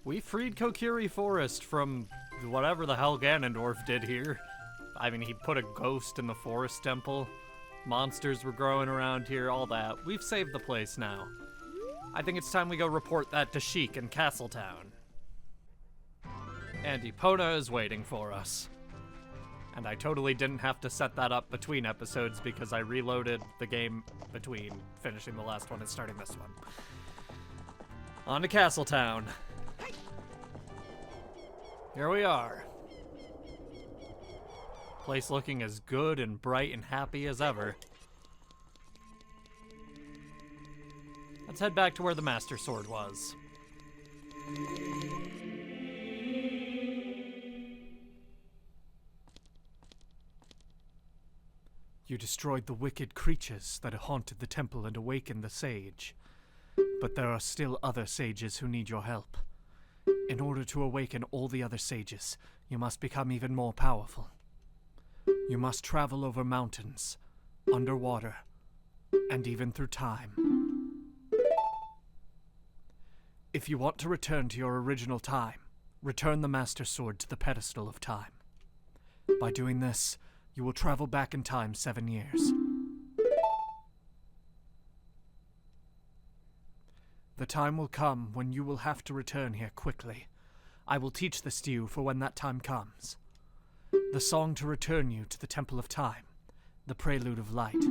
We freed Kokiri Forest from whatever the hell Ganondorf did here. I mean, he put a ghost in the forest temple. Monsters were growing around here, all that. We've saved the place now. I think it's time we go report that to Sheik in Castletown. And Epona is waiting for us. And I totally didn't have to set that up between episodes because I reloaded the game between finishing the last one and starting this one. On to Castletown. Here we are. Place looking as good and bright and happy as ever. Let's head back to where the Master Sword was. You destroyed the wicked creatures that haunted the temple and awakened the sage. But there are still other sages who need your help. In order to awaken all the other sages, you must become even more powerful. You must travel over mountains, underwater, and even through time. If you want to return to your original time, return the Master Sword to the pedestal of time. By doing this, you will travel back in time 7 years. The time will come when you will have to return here quickly. I will teach this to you for when that time comes. The song to return you to the Temple of Time, the Prelude of Light.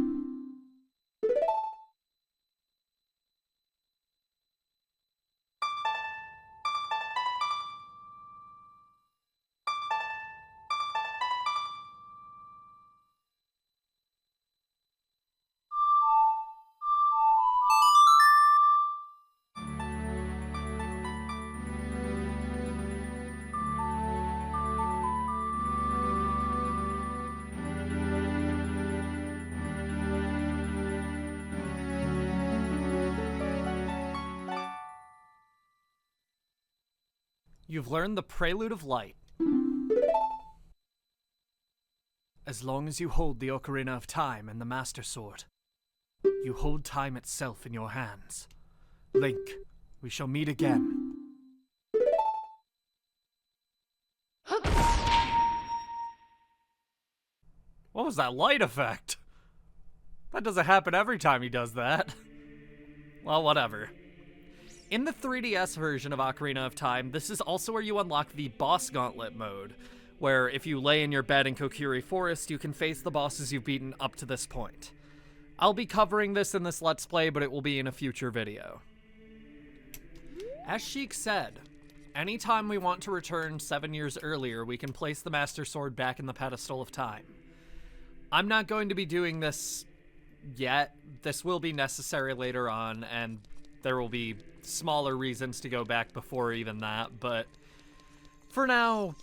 You've learned the Prelude of Light. As long as you hold the Ocarina of Time and the Master Sword, you hold time itself in your hands. Link, we shall meet again. What was that light effect? That doesn't happen every time he does that. Well, whatever. In the 3DS version of Ocarina of Time, this is also where you unlock the Boss Gauntlet mode, where if you lay in your bed in Kokiri Forest, you can face the bosses you've beaten up to this point. I'll be covering this in this Let's Play, but it will be in a future video. As Sheik said, anytime we want to return 7 years earlier, we can place the Master Sword back in the pedestal of time. I'm not going to be doing this yet. This will be necessary later on, and there will be smaller reasons to go back before even that, but for now,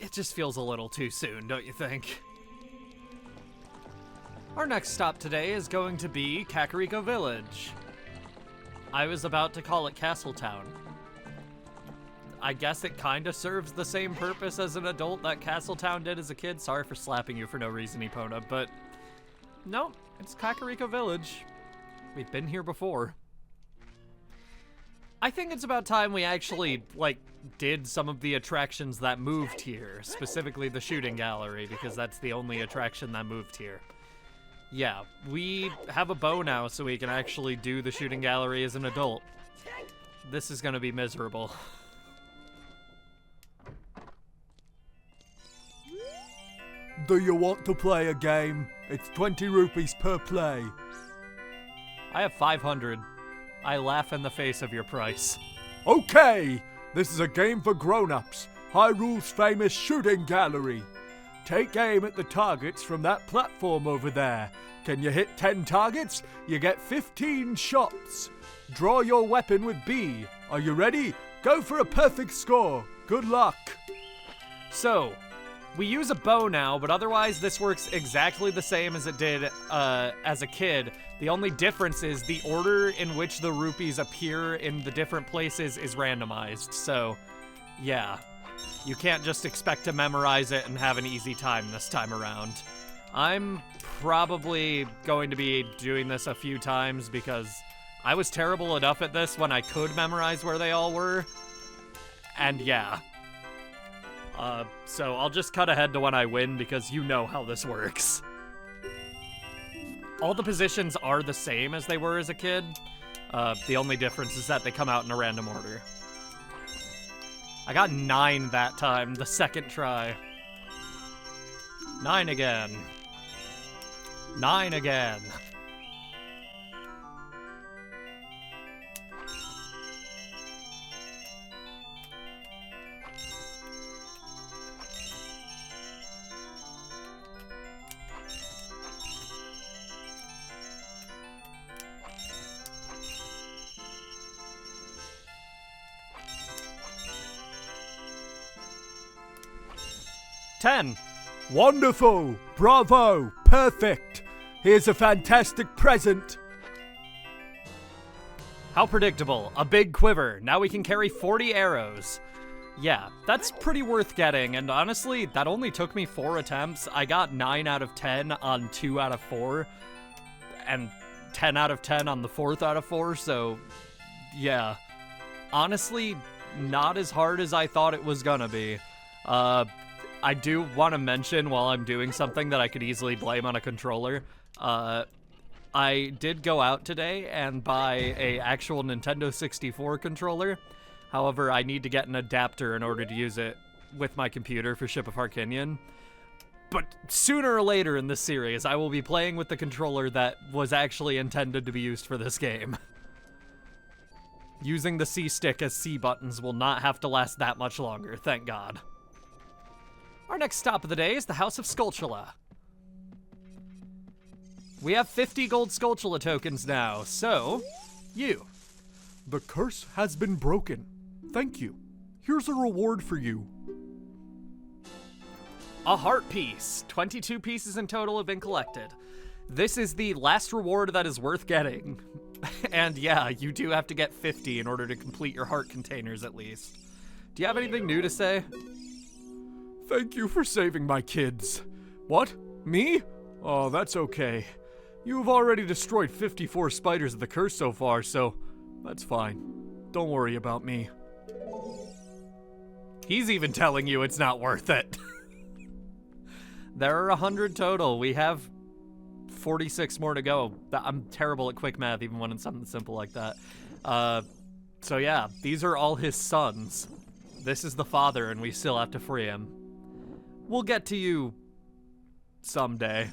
it just feels a little too soon, don't you think? Our next stop today is going to be Kakariko Village. I was about to call it Castletown. I guess it kinda serves the same purpose as an adult that Castletown did as a kid. Sorry for slapping you for no reason, Epona, but no, it's Kakariko Village. We've been here before. I think it's about time we actually, did some of the attractions that moved here, specifically the shooting gallery, because that's the only attraction that moved here. Yeah, we have a bow now, so we can actually do the shooting gallery as an adult. This is gonna be miserable. Do you want to play a game? It's 20 rupees per play. I have 500. I laugh in the face of your price. Okay, this is a game for grown-ups. Hyrule's famous shooting gallery. Take aim at the targets from that platform over there. Can you hit 10 targets? You get 15 shots. Draw your weapon with B. Are you ready? Go for a perfect score. Good luck. So, we use a bow now, but otherwise this works exactly the same as it did as a kid. The only difference is the order in which the rupees appear in the different places is randomized. So, yeah. You can't just expect to memorize it and have an easy time this time around. I'm probably going to be doing this a few times because I was terrible enough at this when I could memorize where they all were. And yeah. So I'll just cut ahead to when I win because you know how this works. All the positions are the same as they were as a kid. The only difference is that they come out in a random order. I got 9 that time, the second try. 9 again. 9 again. $10. Wonderful! Bravo! Perfect! Here's a fantastic present! How predictable. A big quiver. Now we can carry 40 arrows. Yeah, that's pretty worth getting, and honestly, that only took me 4 attempts. I got 9 out of 10 on 2 out of 4, and 10 out of 10 on the 4th out of 4, so yeah. Honestly, not as hard as I thought it was gonna be. I do want to mention while I'm doing something that I could easily blame on a controller. I did go out today and buy a actual Nintendo 64 controller. However, I need to get an adapter in order to use it with my computer for Ship of Harkinian. But sooner or later in this series, I will be playing with the controller that was actually intended to be used for this game. Using the C-stick as C buttons will not have to last that much longer, thank God. Our next stop of the day is the House of Skulltula. We have 50 gold Skulltula tokens now, so, you. The curse has been broken. Thank you. Here's a reward for you. A heart piece. 22 pieces in total have been collected. This is the last reward that is worth getting. And yeah, you do have to get 50 in order to complete your heart containers at least. Do you have anything new to say? Thank you for saving my kids. What? Me? Oh, that's okay. You've already destroyed 54 spiders of the curse so far, so that's fine. Don't worry about me. He's even telling you it's not worth it. There are 100 total. We have 46 more to go. I'm terrible at quick math, even when it's something simple like that. So yeah, these are all his sons. This is the father, and we still have to free him. We'll get to you someday.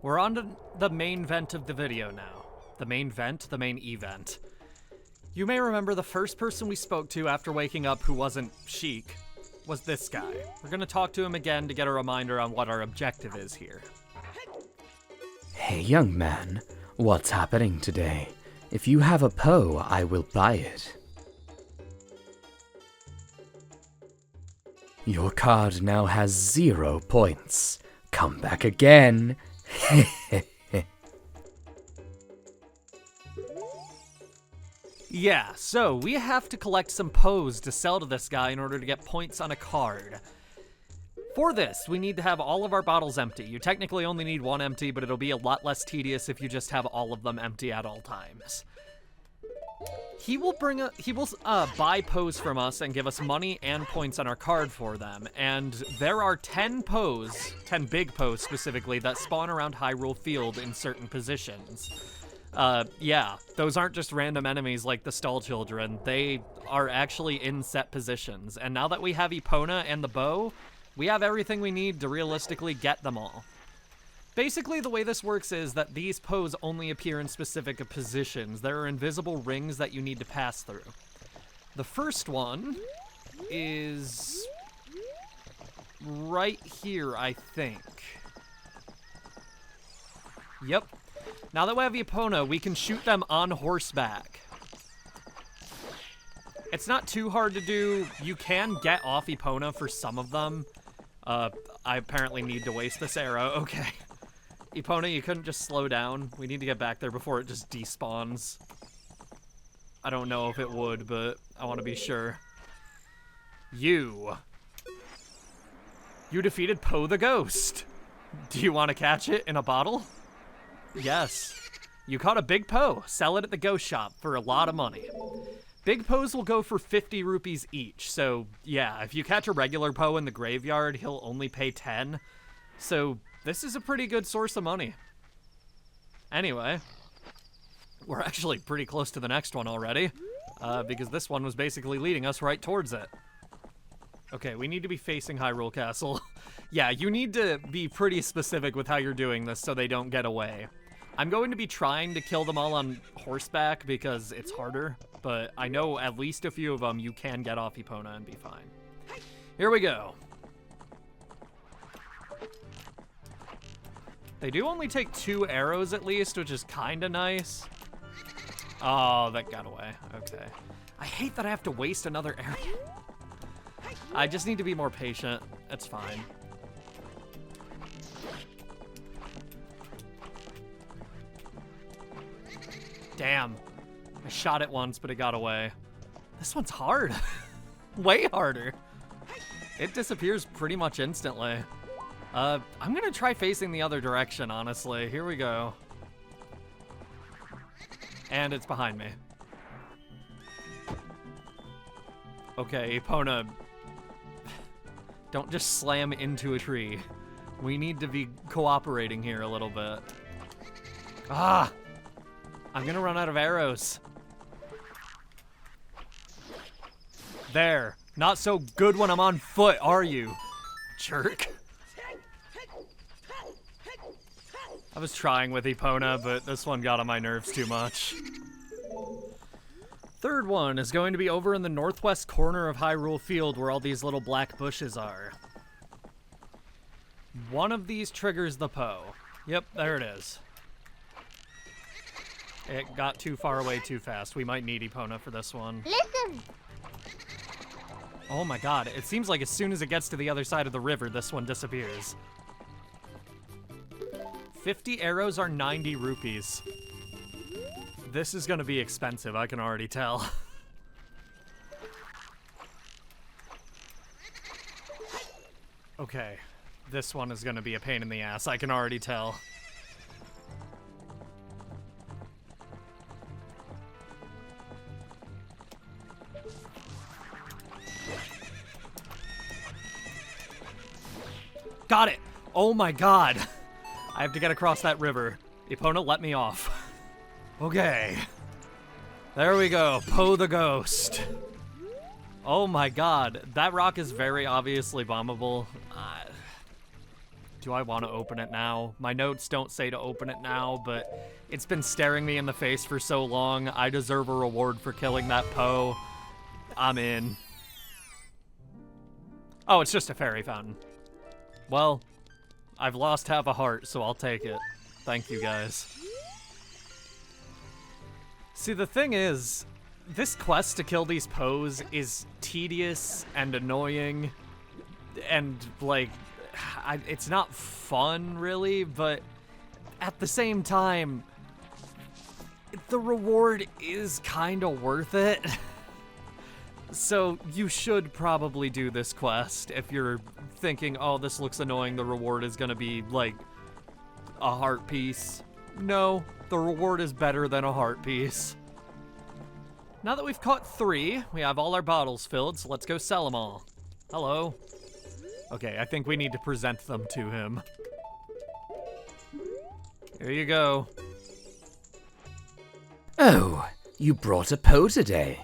We're on to the main vent of the video now. The main vent, the main event. You may remember the first person we spoke to after waking up who wasn't Sheik was this guy. We're gonna talk to him again to get a reminder on what our objective is here. Hey, young man, what's happening today? If you have a Poe, I will buy it. Your card now has 0 points. Come back again. Yeah, so we have to collect some Poes to sell to this guy in order to get points on a card. For this, we need to have all of our bottles empty. You technically only need 1 empty, but it'll be a lot less tedious if you just have all of them empty at all times. He will buy Poes from us and give us money and points on our card for them. And there are 10 Poes, 10 big Poes specifically, that spawn around Hyrule Field in certain positions. Yeah, those aren't just random enemies like the Stall Children. They are actually in set positions. And now that we have Epona and the bow, we have everything we need to realistically get them all. Basically, the way this works is that these Poes only appear in specific positions. There are invisible rings that you need to pass through. The first one is right here, I think. Yep. Now that we have Epona, we can shoot them on horseback. It's not too hard to do. You can get off Epona for some of them. I apparently need to waste this arrow. Okay. Epona, you couldn't just slow down. We need to get back there before it just despawns. I don't know if it would, but I want to be sure. You defeated Poe the Ghost. Do you want to catch it in a bottle? Yes. You caught a big Poe. Sell it at the ghost shop for a lot of money. Big Poes will go for 50 rupees each. So, yeah, if you catch a regular Poe in the graveyard, he'll only pay 10. So, this is a pretty good source of money. Anyway, we're actually pretty close to the next one already, because this one was basically leading us right towards it. Okay, we need to be facing Hyrule Castle. Yeah, you need to be pretty specific with how you're doing this so they don't get away. I'm going to be trying to kill them all on horseback because it's harder, but I know at least a few of them you can get off Epona and be fine. Here we go. They do only take 2 arrows at least, which is kind of nice. Oh, that got away. Okay. I hate that I have to waste another arrow. I just need to be more patient. That's fine. Damn. I shot it once, but it got away. This one's hard. Way harder. It disappears pretty much instantly. I'm gonna try facing the other direction, honestly. Here we go. And it's behind me. Okay, Epona. Don't just slam into a tree. We need to be cooperating here a little bit. Ah! I'm gonna run out of arrows. There. Not so good when I'm on foot, are you? Jerk. I was trying with Epona, but this one got on my nerves too much. Third one is going to be over in the northwest corner of Hyrule Field where all these little black bushes are. One of these triggers the Poe. Yep, there it is. It got too far away too fast. We might need Epona for this one. Listen! Oh my god, it seems like as soon as it gets to the other side of the river, this one disappears. 50 arrows are 90 rupees. This is gonna be expensive, I can already tell. Okay, this one is gonna be a pain in the ass, I can already tell. Got it! Oh my god! I have to get across that river. Epona, let me off. Okay. There we go. Poe the Ghost. Oh my god. That rock is very obviously bombable. Do I want to open it now? My notes don't say to open it now, but it's been staring me in the face for so long. I deserve a reward for killing that Poe. I'm in. Oh, it's just a fairy fountain. Well, I've lost half a heart, so I'll take it. Thank you, guys. See, the thing is, this quest to kill these Poes is tedious and annoying, and, like, it's not fun, really, but at the same time, the reward is kind of worth it. So you should probably do this quest if you're thinking, oh, this looks annoying, the reward is gonna be, like, a heart piece. No, the reward is better than a heart piece. Now that we've caught 3, we have all our bottles filled, so let's go sell them all. Hello. Okay, I think we need to present them to him. Here you go. Oh, you brought a Poe today.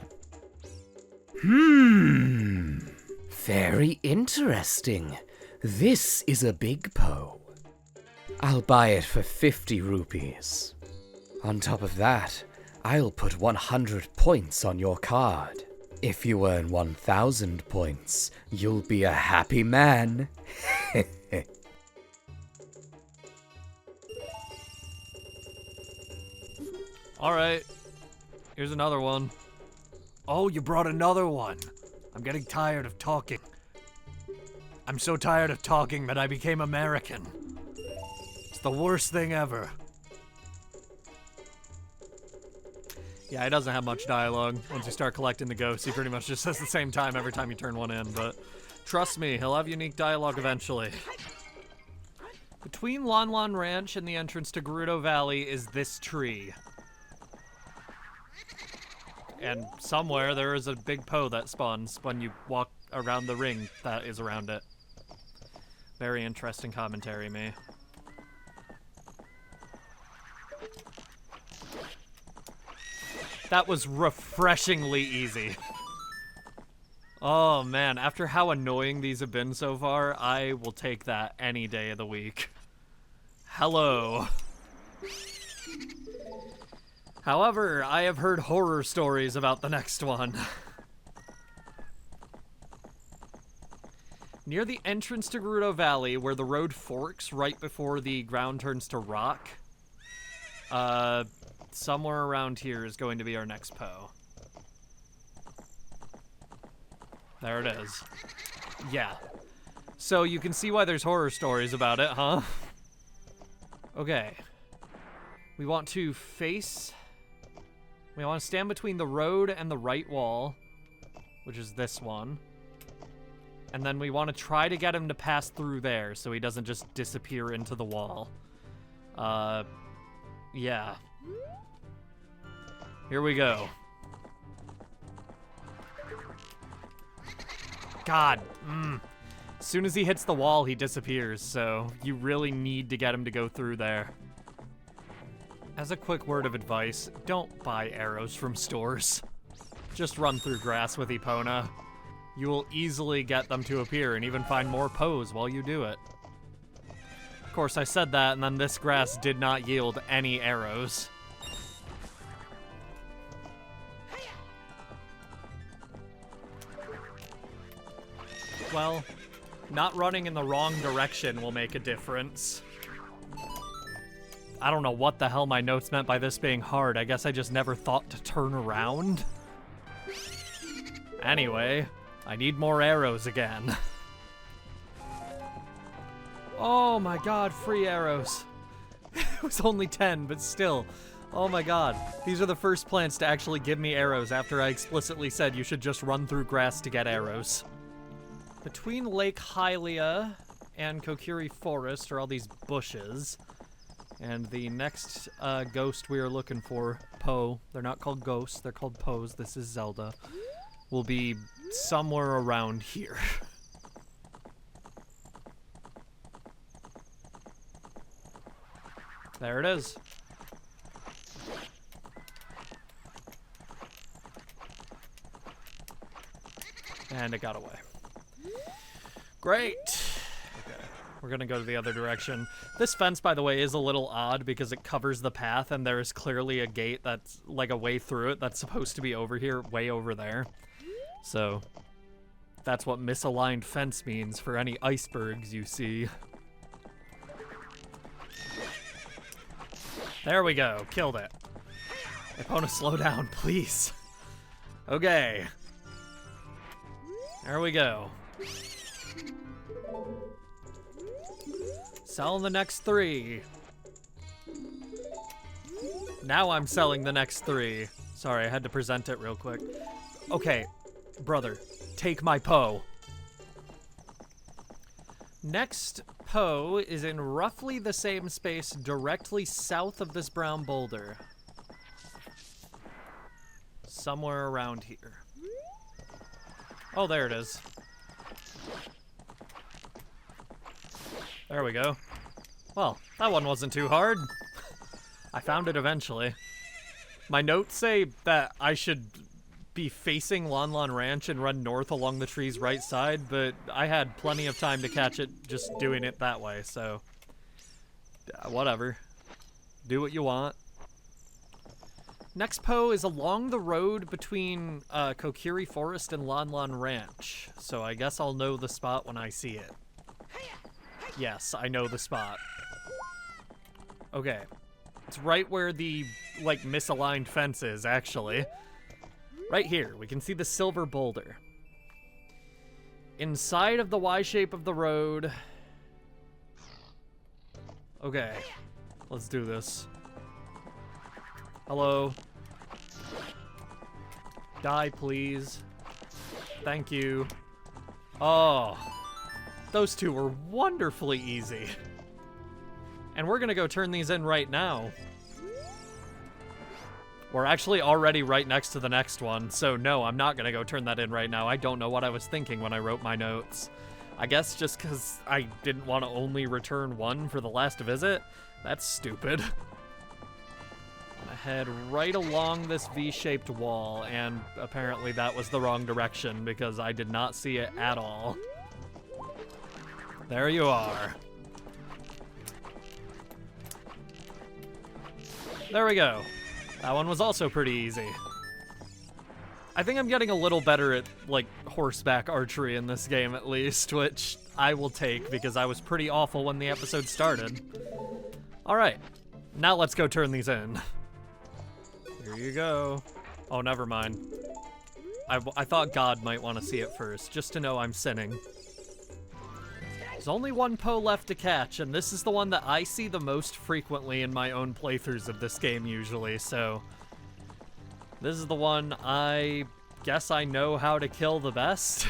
Very interesting. This is a big Poe. I'll buy it for 50 rupees. On top of that, I'll put 100 points on your card. If you earn 1,000 points, you'll be a happy man. Alright. Here's another one. Oh, you brought another one. I'm getting tired of talking. I'm so tired of talking that I became American. It's the worst thing ever. Yeah, he doesn't have much dialogue. Once you start collecting the ghosts, he pretty much just says the same time every time you turn one in, but trust me, he'll have unique dialogue eventually. Between Lon Lon Ranch and the entrance to Gerudo Valley is this tree. And somewhere there is a big Poe that spawns when you walk around the ring that is around it. Very interesting commentary, me. That was refreshingly easy. Oh man, after how annoying these have been so far, I will take that any day of the week. Hello. However, I have heard horror stories about the next one. Near the entrance to Gerudo Valley, where the road forks right before the ground turns to rock, somewhere around here is going to be our next Poe. There it is. Yeah. So you can see why there's horror stories about it, huh? Okay. We want to face... We want to stand between the road and the right wall, which is this one. And then we want to try to get him to pass through there so he doesn't just disappear into the wall. Yeah. Here we go. God, As soon as he hits the wall, he disappears, so you really need to get him to go through there. As a quick word of advice, don't buy arrows from stores. Just run through grass with Epona. You will easily get them to appear and even find more Poes while you do it. Of course, I said that, and then this grass did not yield any arrows. Well, not running in the wrong direction will make a difference. I don't know what the hell my notes meant by this being hard. I guess I just never thought to turn around. Anyway, I need more arrows again. Oh my god, free arrows. It was only 10, but still. Oh my god. These are the first plants to actually give me arrows after I explicitly said you should just run through grass to get arrows. Between Lake Hylia and Kokiri Forest are all these bushes. And the next ghost we are looking for, Poe, they're not called ghosts, they're called Poes, this is Zelda, will be somewhere around here. There it is. And it got away. Great. Okay, we're gonna go to the other direction. This fence, by the way, is a little odd because it covers the path and there is clearly a gate that's like a way through it that's supposed to be over here, way over there. So that's what misaligned fence means for any icebergs you see. There we go, killed it. Epona, slow down, please. Okay. There we go. Selling the next 3. Now I'm selling the next 3. Sorry, I had to present it real quick. Okay, brother, take my Poe. Next Poe is in roughly the same space directly south of this brown boulder. Somewhere around here. Oh, there it is. There we go. Well, that one wasn't too hard. I found it eventually. My notes say that I should be facing Lon Lon Ranch and run north along the tree's right side, but I had plenty of time to catch it just doing it that way, so... whatever. Do what you want. Next Poe is along the road between Kokiri Forest and Lon Lon Ranch, so I guess I'll know the spot when I see it. Yes, I know the spot. Okay. It's right where the, like, misaligned fence is, actually. Right here, we can see the silver boulder. Inside of the Y shape of the road. Okay. Let's do this. Hello. Die, please. Thank you. Oh. Those two were wonderfully easy. And we're gonna go turn these in right now. We're actually already right next to the next one, so no, I'm not gonna go turn that in right now. I don't know what I was thinking when I wrote my notes. I guess just because I didn't want to only return one for the last visit? That's stupid. I head right along this V-shaped wall, and apparently that was the wrong direction because I did not see it at all. There you are. There we go. That one was also pretty easy. I think I'm getting a little better at, like, horseback archery in this game, at least, which I will take because I was pretty awful when the episode started. Alright, now let's go turn these in. Here you go. Oh, never mind. I thought God might want to see it first, just to know I'm sinning. There's only one Poe left to catch, and this is the one that I see the most frequently in my own playthroughs of this game usually, so... This is the one I guess I know how to kill the best.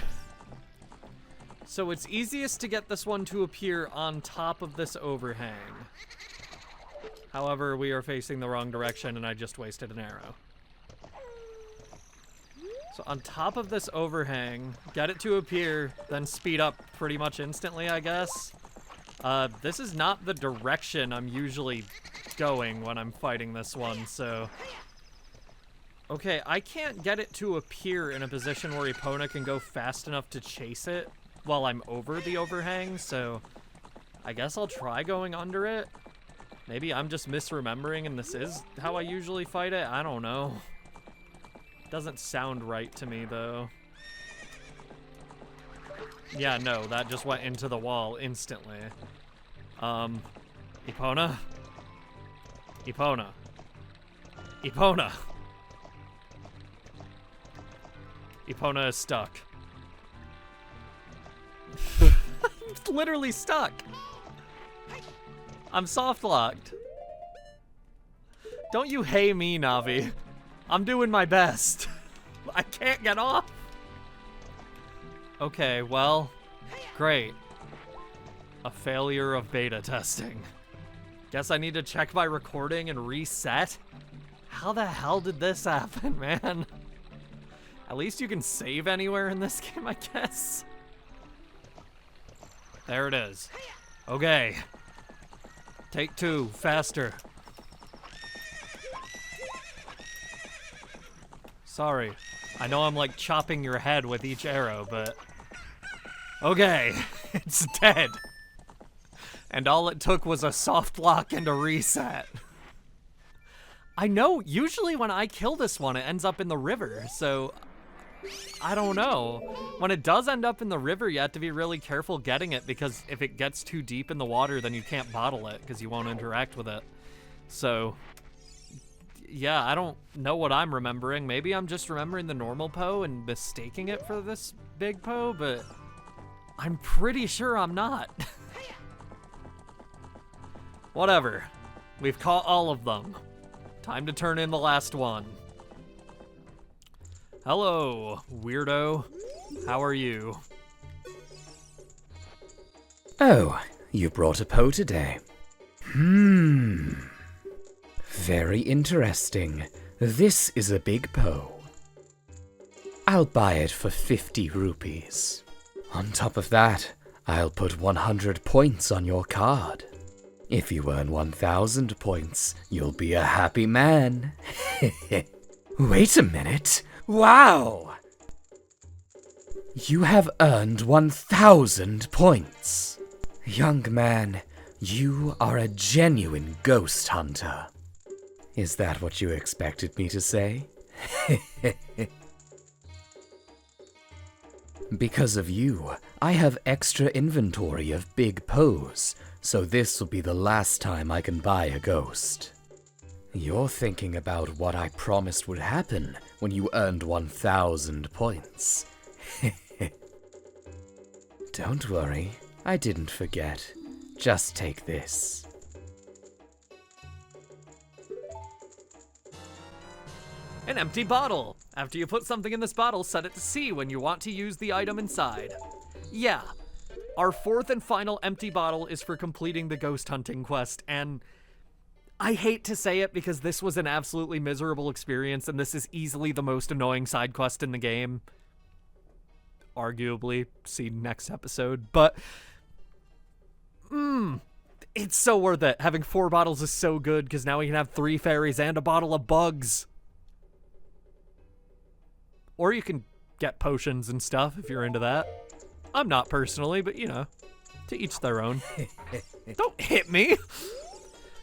So it's easiest to get this one to appear on top of this overhang. However, we are facing the wrong direction and I just wasted an arrow. So on top of this overhang, get it to appear, then speed up pretty much instantly, I guess. This is not the direction I'm usually going when I'm fighting this one, so... Okay, I can't get it to appear in a position where Epona can go fast enough to chase it while I'm over the overhang, so I guess I'll try going under it. Maybe I'm just misremembering and this is how I usually fight it. I don't know. Doesn't sound right to me, though. Yeah, no, that just went into the wall instantly. Epona? Epona. Epona! Epona is stuck. It's literally stuck. I'm soft locked. Don't you hey me, Navi. I'm doing my best. I can't get off. Okay, well, great. A failure of beta testing. Guess I need to check my recording and reset? How the hell did this happen, man? At least you can save anywhere in this game, I guess. There it is. Okay. Take two, faster. Sorry. I know I'm like chopping your head with each arrow, but... Okay, it's dead. And all it took was a soft lock and a reset. I know, usually when I kill this one, it ends up in the river, so... I don't know. When it does end up in the river, you have to be really careful getting it, because if it gets too deep in the water, then you can't bottle it, because you won't interact with it. So... yeah, I don't know what I'm remembering. Maybe I'm just remembering the normal Poe and mistaking it for this big Poe, but I'm pretty sure I'm not. Whatever. We've caught all of them. Time to turn in the last one. Hello, weirdo. How are you? Oh, you brought a Poe today. Very interesting. This is a big Poe. I'll buy it for 50 rupees. On top of that, I'll put 100 points on your card. If you earn 1,000 points, you'll be a happy man. Wait a minute. Wow! You have earned 1,000 points. Young man, you are a genuine ghost hunter. Is that what you expected me to say? Because of you, I have extra inventory of big Poes, so this will be the last time I can buy a ghost. You're thinking about what I promised would happen when you earned 1,000 points. Don't worry, I didn't forget. Just take this. An empty bottle. After you put something in this bottle, set it to C when you want to use the item inside. Yeah, our fourth and final empty bottle is for completing the ghost hunting quest, and I hate to say it because this was an absolutely miserable experience, and this is easily the most annoying side quest in the game. Arguably, see next episode, but it's so worth it. Having 4 bottles is so good because now we can have 3 fairies and a bottle of bugs. Or you can get potions and stuff if you're into that. I'm not personally, but you know, to each their own. Don't hit me!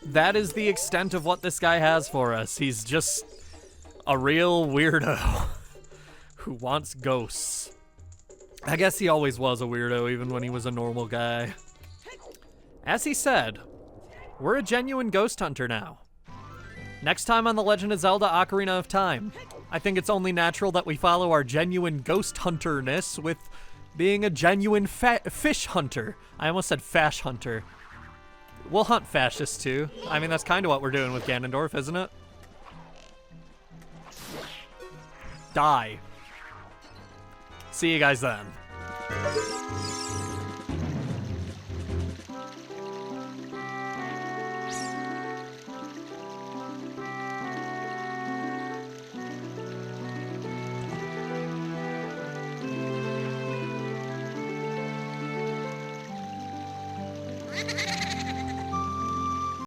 That is the extent of what this guy has for us. He's just a real weirdo who wants ghosts. I guess he always was a weirdo, even when he was a normal guy. As he said, we're a genuine ghost hunter now. Next time on The Legend of Zelda Ocarina of Time, I think it's only natural that we follow our genuine ghost hunter-ness with being a genuine fish hunter. I almost said fash hunter. We'll hunt fascists too. I mean, that's kind of what we're doing with Ganondorf, isn't it? Die. See you guys then. Ha ha ha!